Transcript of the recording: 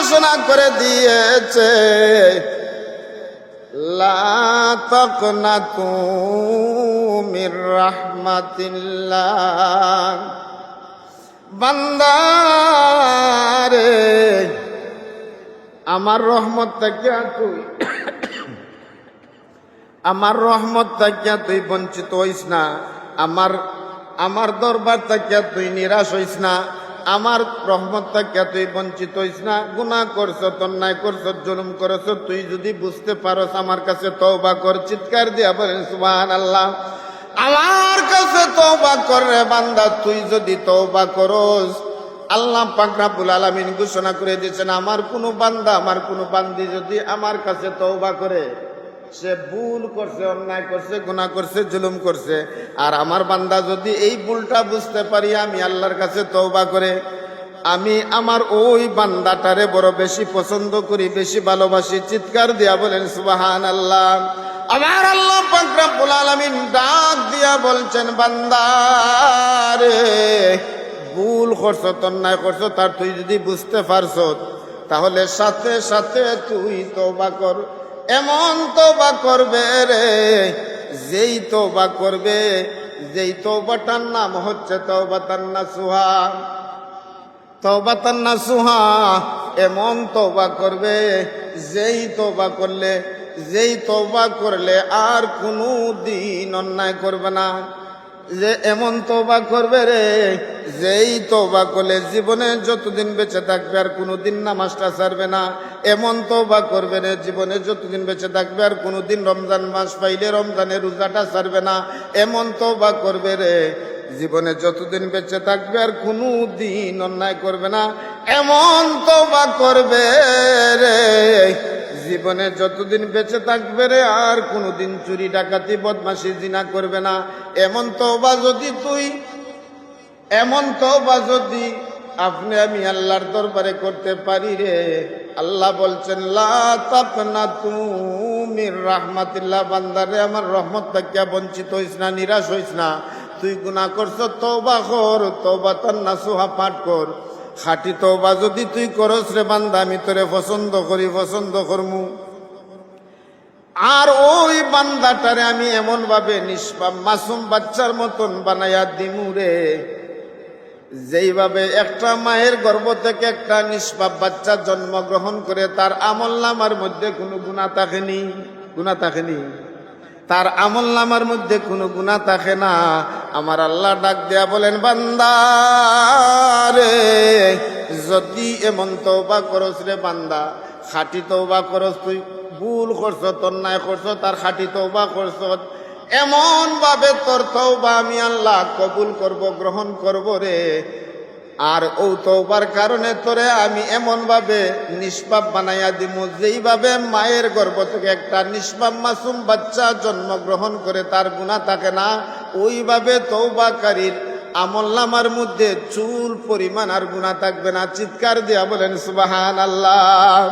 ঘোষণা করে দিয়েছে, লা তাকনাতু মির রাহমাতিল্লাহ। বান্দারে, আমার রহমত থাকিয়া তুই বঞ্চিত হইস না। আমার দরবার থাকিয়া তুই নিরাশ হইস না। আমার রহমত থাকিয়া তুই বঞ্চিত হইস না। গুনাহ করছ, অন্যায় করছ, জুলুম করছ, তুই যদি বুঝতে পারস আমার কাছে তওবা কর। চিৎকার দিয়া বলেন সুবহানাল্লাহ। আমার কাছে তওবা কর রে বান্দা। তুই যদি তওবা করস, আল্লাহ পাক রব্বুল আলামিন ঘোষণা করে দিয়েছেন, আমার কোনো বান্দা, আমার কোনো বান্দি যদি আমার কাছে তওবা করে, সে ভুল করছে, অন্যায় করছে, গুনাহ করছে, জুলুম করছে, আর আমার বান্দা যদি এই ভুলটা বুঝতে পারি, আমি আল্লাহর কাছে তওবা করে, আমি আমার ওই বান্দাটারে বড় বেশি পছন্দ করি, বেশি ভালোবাসি। চিৎকার দিয়া বলেন সুবহানাল্লাহ। আমার আল্লাহ পাক রব্বুল আলামিন ডাক দিয়া বলছেন, বান্দারে, ভুল করছ, অন্যায় করছ, তার তুই যদি বুঝতে পারছ, তাহলে সাথে সাথে তুই তওবা কর। এমন তওবা করবে রে, যেই তওবাটার নাম হচ্ছে তওবাতান নাসুহা। তওবাতান নাসুহা, এমন তওবা করবে যেই তওবা করলে আর কোনো দিন অন্যায় করবে না। যে এমন তওবা করবে রে, যেই তওবা করলে জীবনে যতদিন বেঁচে থাকবে আর কোনোদিন নামাজটা ছাড়বে না। এমন তওবা করবে রে, জীবনে যতদিন বেঁচে থাকবে আর কোনোদিন রমজান মাস পাইলে রমজানের রোজাটা ছাড়বে না। এমন তওবা করবে রে, জীবনে যতদিন বেঁচে থাকবে আর কোনোদিন অন্যায় করবে না। এমন তওবা করবে রে, জীবনে যতদিন বেঁচে থাকবে রে আর কোনোদিন চুরি, ডাকাতি, বদমাশি, জিনা করবে না। এমন তওবা যদি আপনি আমি আল্লাহর দরবারে করতে পারি রে, আল্লাহ বলছেন, লা তাকনাতু মির রাহমাতিল্লাহ। বান্দারে, আমার রহমত থেকে বঞ্চিত হইস না, নিরাশ হইস না। তুই গুনাহ করছ, তওবা কর, তওবাতান নাসুহা পাঠ কর। খাঁটি তওবা যদি তুই করস রে বান্দা, আমি তোরে পছন্দ করমু। আর ওই বান্দাটারে আমি এমন ভাবে নিষ্পাপ মাসুম বাচ্চার মতন বানাইয়া দিমু রে, যেইভাবে একটা মায়ের গর্ভ থেকে একটা নিষ্পাপ বাচ্চা জন্মগ্রহণ করে, তার আমলনামার মধ্যে কোনো গুনাহ থাকেনি, তার আমলনামার মধ্যে কোনো গুনাহ থাকে না। আমার আল্লাহ ডাক দেয়া বলেন, বান্দা রে, যদি এমন তওবা করস রে বান্দা, খাঁটি তওবা করস, তুই ভুল করছ, অন্যায় করছ, তার খাঁটি তওবা করছ, এমন ভাবে তোর তওবা আমি আল্লাহ কবুল করব, গ্রহণ করব রে। আর ও তওবার কারণে তোরে আমি এমন ভাবে নিষ্পাপ বানাইয়া দিমু, যেইভাবে মায়ের গর্ভ থেকে একটা নিষ্পাপ মাসুম বাচ্চা জন্মগ্রহণ করে, তার গুনাহ থাকে না, ওইভাবে তওবাকারীর আমলনামার মধ্যে চুল পরিমাণ আর গুনাহ থাকবে না। চিৎকার দিয়া বলেন সুবহানাল্লাহ।